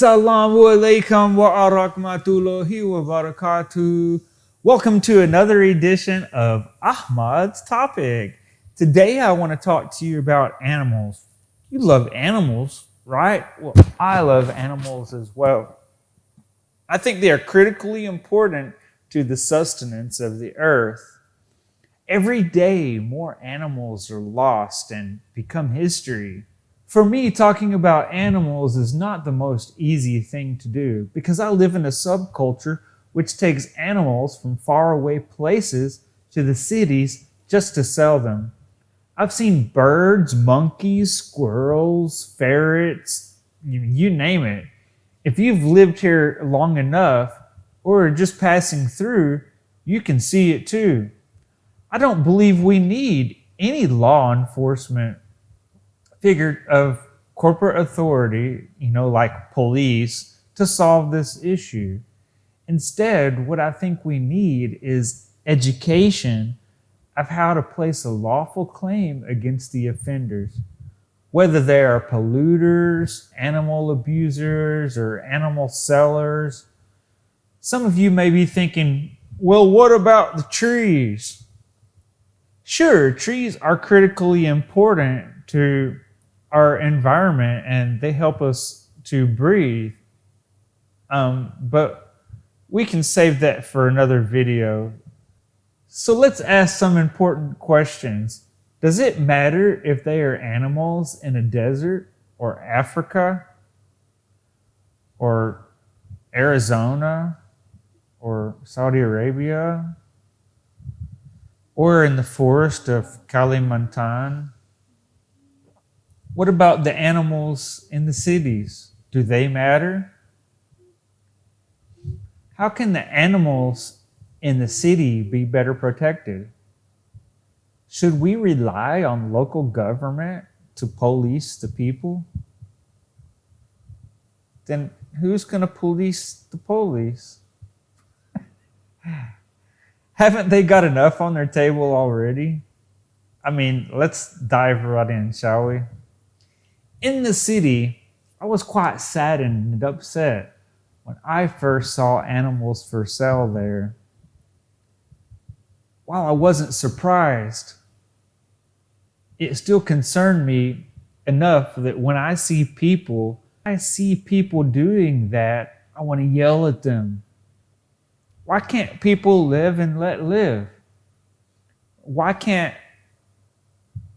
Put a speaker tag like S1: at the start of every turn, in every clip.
S1: Assalamu alaikum wa rahmatullahi wa barakatuh. Welcome to another edition of Ahmad's Topic. Today I want to talk to you about animals. You love animals, right? Well, I love animals as well. I think they are critically important to the sustenance of the earth. Every day, more animals are lost and become history. For me, talking about animals is not the most easy thing to do because I live in a subculture which takes animals from faraway places to the cities just to sell them. I've seen birds, monkeys, squirrels, ferrets, you name it. If you've lived here long enough or are just passing through, you can see it too. I don't believe we need any law enforcement figure of corporate authority, like police, to solve this issue. Instead, what I think we need is education of how to place a lawful claim against the offenders, whether they are polluters, animal abusers, or animal sellers. Some of you may be thinking, well, what about the trees? Sure, trees are critically important to our environment and they help us to breathe. But we can save that for another video. So let's ask some important questions. Does it matter if they are animals in a desert or Africa or Arizona or Saudi Arabia or in the forest of Kalimantan? What about the animals in the cities? Do they matter? How can the animals in the city be better protected? Should we rely on local government to police the people? Then who's going to police the police? Haven't they got enough on their table already? I mean, let's dive right in, shall we? In the city, I was quite saddened and upset when I first saw animals for sale there. While I wasn't surprised, it still concerned me enough that when I see people doing that, I want to yell at them. Why can't people live and let live? Why can't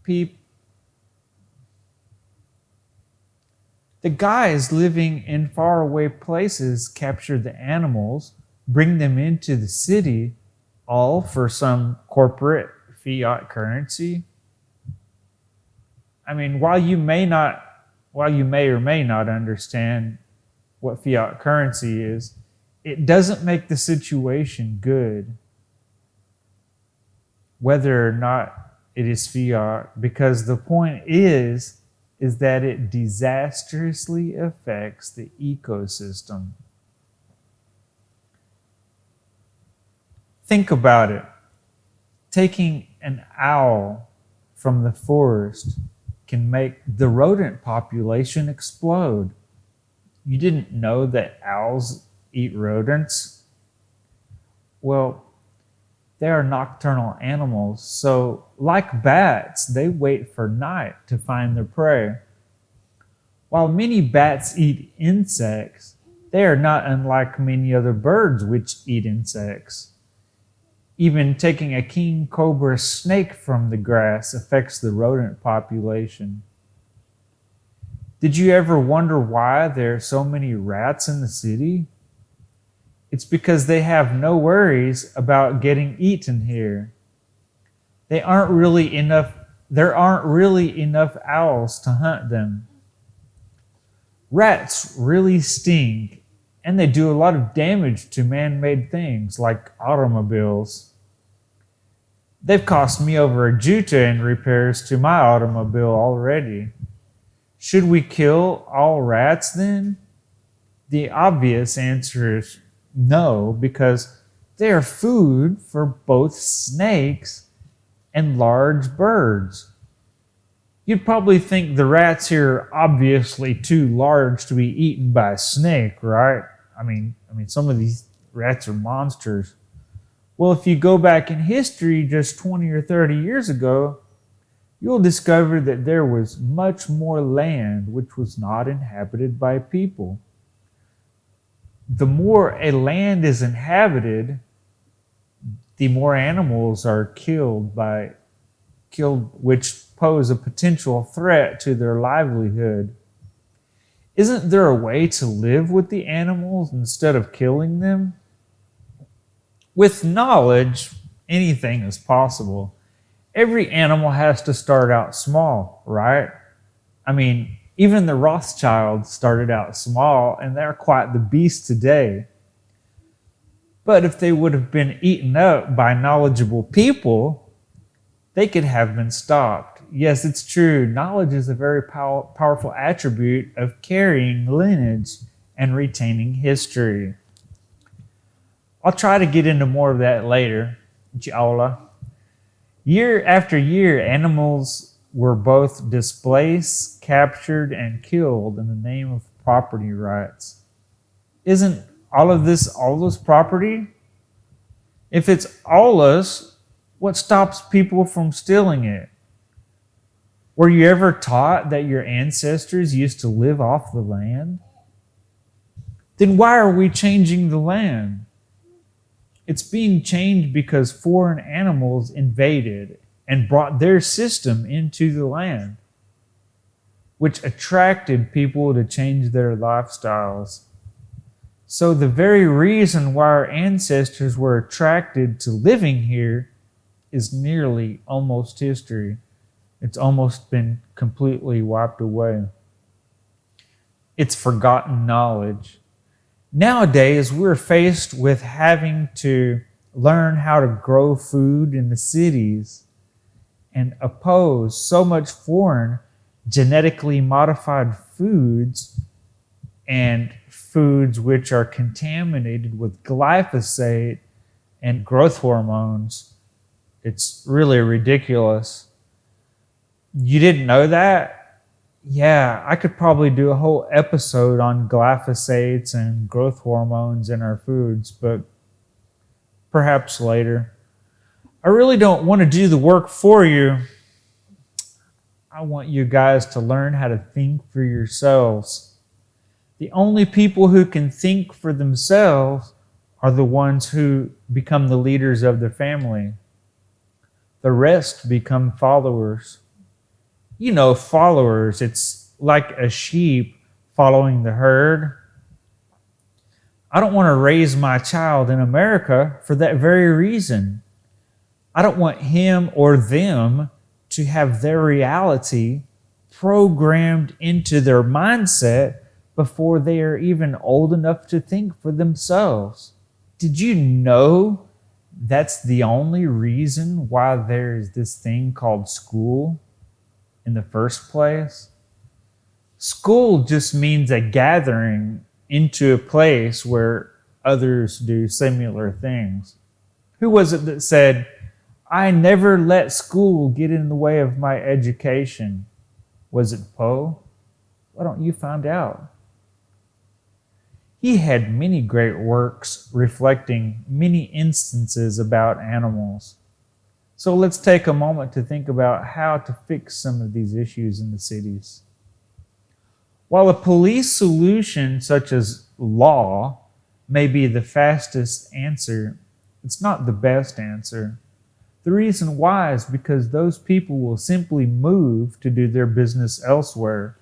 S1: people... The guys living in faraway places capture the animals, bring them into the city, all for some corporate fiat currency. I mean, while you may or may not understand what fiat currency is, it doesn't make the situation good, whether or not it is fiat, because the point is that it disastrously affects the ecosystem. Think about it. Taking an owl from the forest can make the rodent population explode. You didn't know that owls eat rodents? Well, they are nocturnal animals, so like bats, they wait for night to find their prey. While many bats eat insects, they are not unlike many other birds which eat insects. Even taking a king cobra snake from the grass affects the rodent population. Did you ever wonder why there are so many rats in the city? It's because they have no worries about getting eaten here. There aren't really enough owls to hunt them. Rats really sting, and they do a lot of damage to man-made things like automobiles. They've cost me over a juta in repairs to my automobile already. Should we kill all rats then? The obvious answer is no, because they are food for both snakes and large birds. You'd probably think the rats here are obviously too large to be eaten by a snake, right? I mean, some of these rats are monsters. Well, if you go back in history just 20 or 30 years ago, you'll discover that there was much more land which was not inhabited by people. The more a land is inhabited, the more animals are killed which pose a potential threat to their livelihood. Isn't there a way to live with the animals instead of killing them? With knowledge, anything is possible. Every animal has to start out small, right? I mean, even the Rothschilds started out small and they're quite the beast today. But if they would have been eaten up by knowledgeable people, they could have been stopped. Yes, it's true. Knowledge is a very powerful attribute of carrying lineage and retaining history. I'll try to get into more of that later, inshallah. Year after year, animals were both displaced, captured, and killed in the name of property rights. Isn't all of this Allah's property? If it's Allah's, what stops people from stealing it? Were you ever taught that your ancestors used to live off the land? Then why are we changing the land? It's being changed because foreign animals invaded and brought their system into the land, which attracted people to change their lifestyles. So the very reason why our ancestors were attracted to living here is nearly almost history. It's almost been completely wiped away. It's forgotten knowledge. Nowadays, we're faced with having to learn how to grow food in the cities and oppose so much foreign genetically modified foods and foods which are contaminated with glyphosate and growth hormones. It's really ridiculous. You didn't know that? Yeah, I could probably do a whole episode on glyphosates and growth hormones in our foods, but perhaps later. I really don't want to do the work for you. I want you guys to learn how to think for yourselves. The only people who can think for themselves are the ones who become the leaders of their family. The rest become followers. You know, followers, it's like a sheep following the herd. I don't want to raise my child in America for that very reason. I don't want him or them to have their reality programmed into their mindset before they are even old enough to think for themselves. Did you know that's the only reason why there's this thing called school in the first place? School just means a gathering into a place where others do similar things. Who was it that said, "I never let school get in the way of my education"? Was it Poe? Why don't you find out? He had many great works reflecting many instances about animals. So let's take a moment to think about how to fix some of these issues in the cities. While a police solution such as law may be the fastest answer, it's not the best answer. The reason why is because those people will simply move to do their business elsewhere.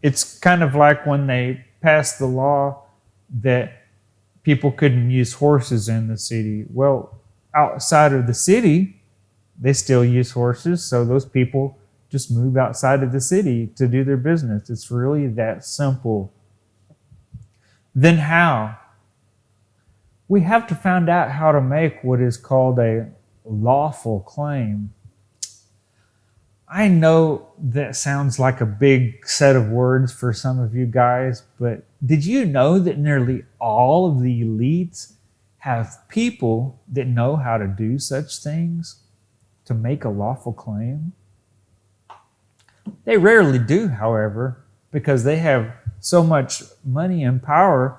S1: It's kind of like when they passed the law that people couldn't use horses in the city. Well, outside of the city, they still use horses, so those people just move outside of the city to do their business. It's really that simple. Then how? We have to find out how to make what is called a lawful claim. I know that sounds like a big set of words for some of you guys, but did you know that nearly all of the elites have people that know how to do such things to make a lawful claim? They rarely do, however, because they have so much money and power,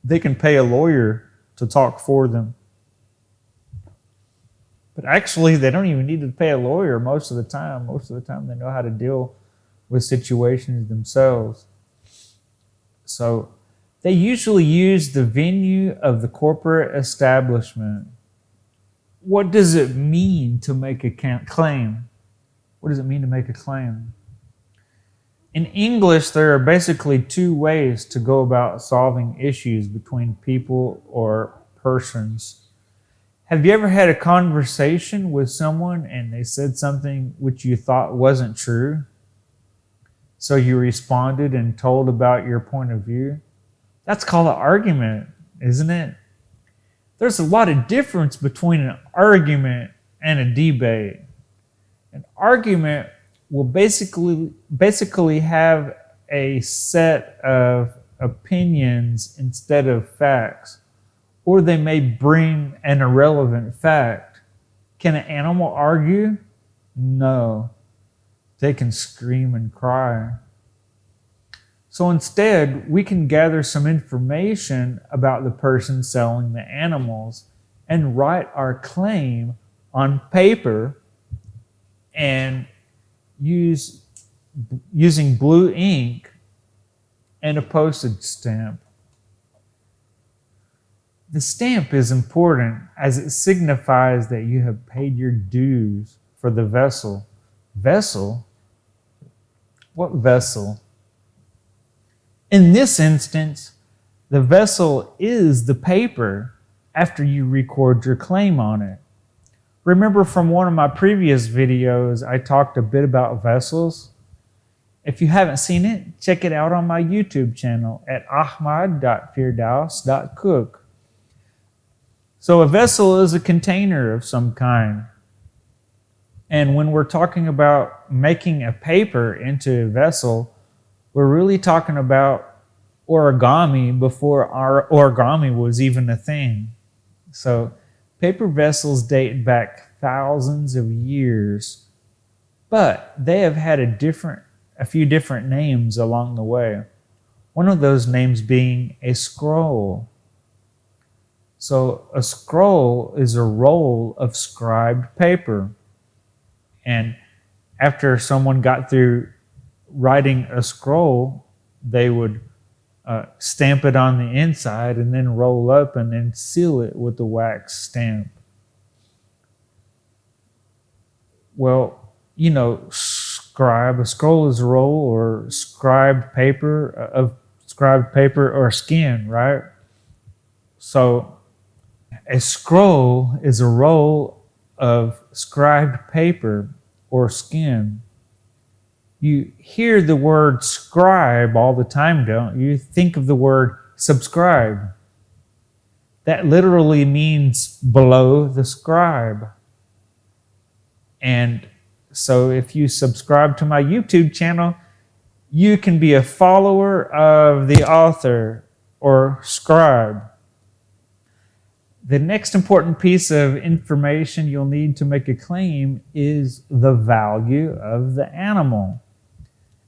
S1: they can pay a lawyer to talk for them. But actually, they don't even need to pay a lawyer most of the time. Most of the time, they know how to deal with situations themselves. So they usually use the venue of the corporate establishment. What does it mean to make a claim? What does it mean to make a claim? In English, there are basically two ways to go about solving issues between people or persons. Have you ever had a conversation with someone and they said something which you thought wasn't true? So you responded and told about your point of view? That's called an argument, isn't it? There's a lot of difference between an argument and a debate. An argument will basically have a set of opinions instead of facts, or they may bring an irrelevant fact. Can an animal argue? No. They can scream and cry. So instead, we can gather some information about the person selling the animals and write our claim on paper and using blue ink and a postage stamp. The stamp is important as it signifies that you have paid your dues for the vessel. Vessel? What vessel? In this instance, the vessel is the paper after you record your claim on it. Remember from one of my previous videos, I talked a bit about vessels. If you haven't seen it, check it out on my YouTube channel at ahmad.firdaus.cook. So a vessel is a container of some kind. And when we're talking about making a paper into a vessel, we're really talking about origami before our origami was even a thing. So paper vessels date back thousands of years, but they have had a few different names along the way. One of those names being a scroll. So a scroll is a roll of scribed paper. And after someone got through writing a scroll, they would stamp it on the inside and then roll up and then seal it with the wax stamp. Well, a scroll is a roll or scribed paper or skin, right? So a scroll is a roll of scribed paper or skin. You hear the word scribe all the time, don't you? Think of the word subscribe. That literally means below the scribe. And so if you subscribe to my YouTube channel, you can be a follower of the author or scribe. The next important piece of information you'll need to make a claim is the value of the animal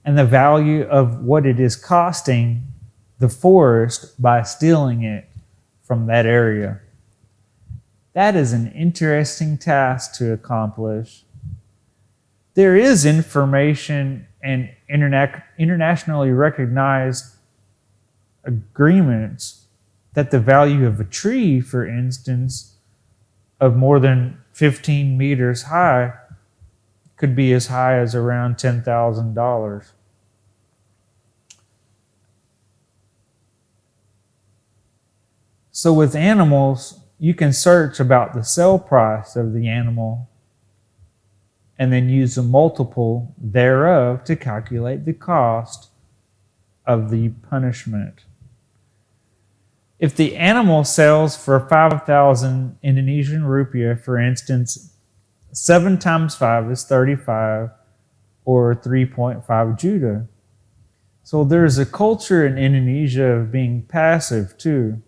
S1: and the value of what it is costing the forest by stealing it from that area. That is an interesting task to accomplish. There is information and internationally recognized agreements that the value of a tree, for instance, of more than 15 meters high could be as high as around $10,000. So with animals, you can search about the sale price of the animal and then use a multiple thereof to calculate the cost of the punishment. If the animal sells for 5,000 Indonesian rupiah, for instance, 7 times 5 is 35 or 3.5 juta. So there's a culture in Indonesia of being passive too.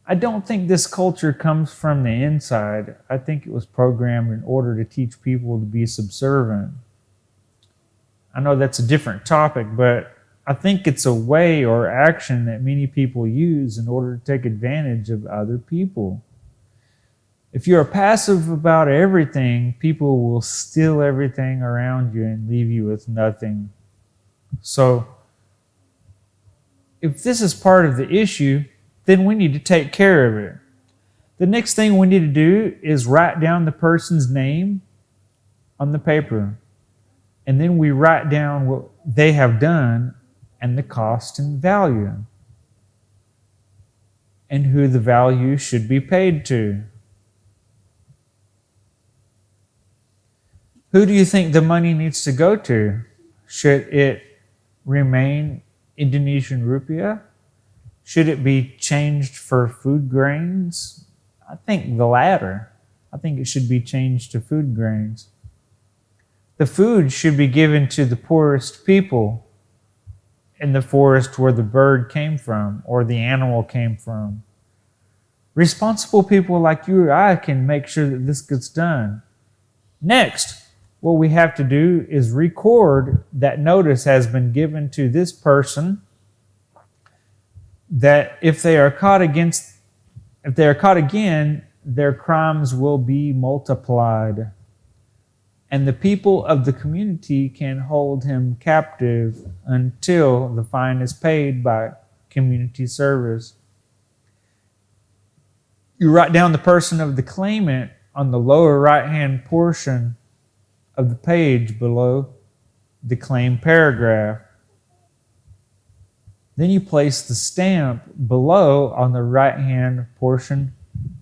S1: I don't think this culture comes from the inside. I think it was programmed in order to teach people to be subservient. I know that's a different topic, but I think it's a way or action that many people use in order to take advantage of other people. If you're passive about everything, people will steal everything around you and leave you with nothing. So, if this is part of the issue, then we need to take care of it. The next thing we need to do is write down the person's name on the paper. And then we write down what they have done and the cost and value, and who the value should be paid to. Who do you think the money needs to go to? Should it remain Indonesian rupiah? Should it be changed for food grains? I think the latter. I think it should be changed to food grains. The food should be given to the poorest people in the forest where the bird came from or the animal came from. Responsible people like you or I can make sure that this gets done. Next, what we have to do is record that notice has been given to this person, that if they are caught again, their crimes will be multiplied, and the people of the community can hold him captive until the fine is paid by community service. You write down the person of the claimant on the lower right-hand portion of the page below the claim paragraph. Then you place the stamp below on the right-hand portion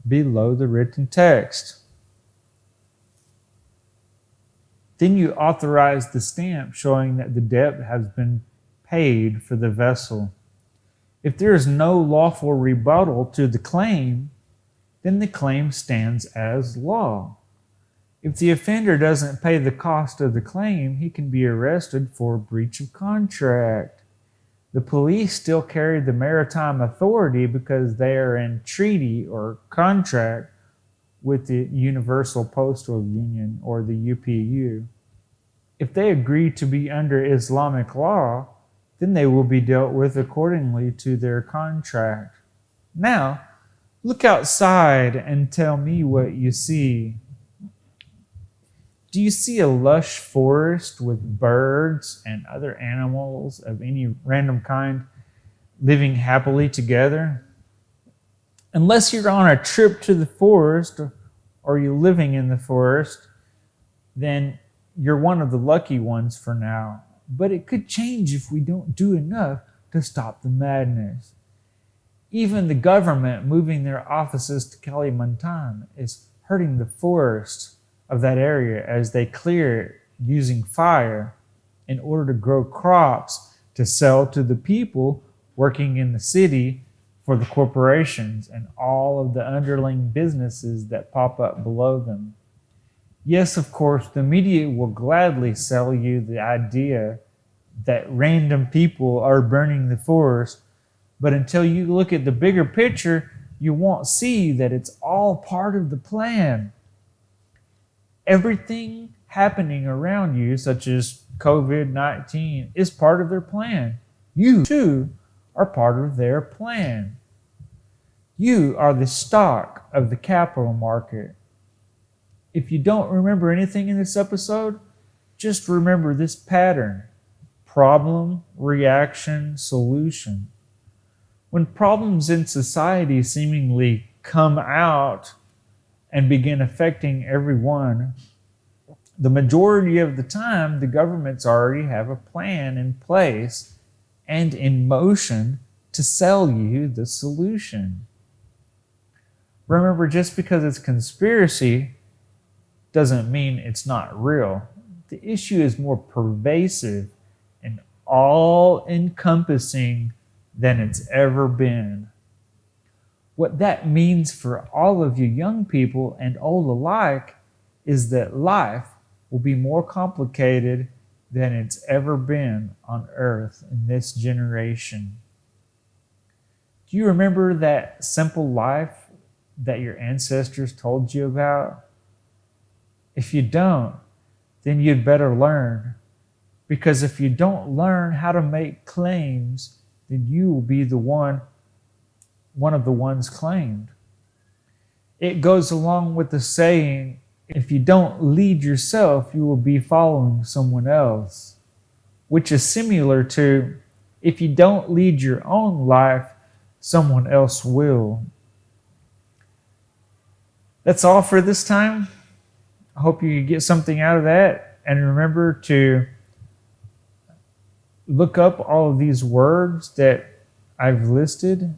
S1: below the written text. Then you authorize the stamp showing that the debt has been paid for the vessel. If there is no lawful rebuttal to the claim, then the claim stands as law. If the offender doesn't pay the cost of the claim, he can be arrested for breach of contract. The police still carry the maritime authority because they are in treaty or contract with the Universal Postal Union or the UPU. If they agree to be under Islamic law, then they will be dealt with accordingly to their contract. Now, look outside and tell me what you see. Do you see a lush forest with birds and other animals of any random kind living happily together? Unless you're on a trip to the forest or you're living in the forest, then you're one of the lucky ones for now. But it could change if we don't do enough to stop the madness. Even the government moving their offices to Kalimantan is hurting the forest of that area as they clear it using fire in order to grow crops to sell to the people working in the city for the corporations and all of the underlying businesses that pop up below them. Yes, of course, the media will gladly sell you the idea that random people are burning the forest, but until you look at the bigger picture, you won't see that it's all part of the plan. Everything happening around you, such as COVID-19, is part of their plan. You, too, are part of their plan. You are the stock of the capital market. If you don't remember anything in this episode, just remember this pattern: problem, reaction, solution. When problems in society seemingly come out and begin affecting everyone, the majority of the time, the governments already have a plan in place and in motion to sell you the solution. Remember, just because it's conspiracy doesn't mean it's not real. The issue is more pervasive and all-encompassing than it's ever been. What that means for all of you young people and old alike is that life will be more complicated than it's ever been on earth in this generation. Do you remember that simple life that your ancestors told you about? If you don't, then you'd better learn. Because if you don't learn how to make claims, then you will be the one of the ones claimed. It goes along with the saying, if you don't lead yourself, you will be following someone else, which is similar to, if you don't lead your own life, someone else will. That's all for this time. I hope you get something out of that. And remember to look up all of these words that I've listed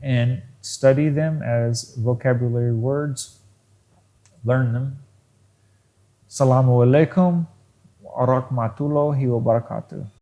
S1: and study them as vocabulary words. Learn them. Assalamu alaikum wa rahmatullahi wa barakatuh.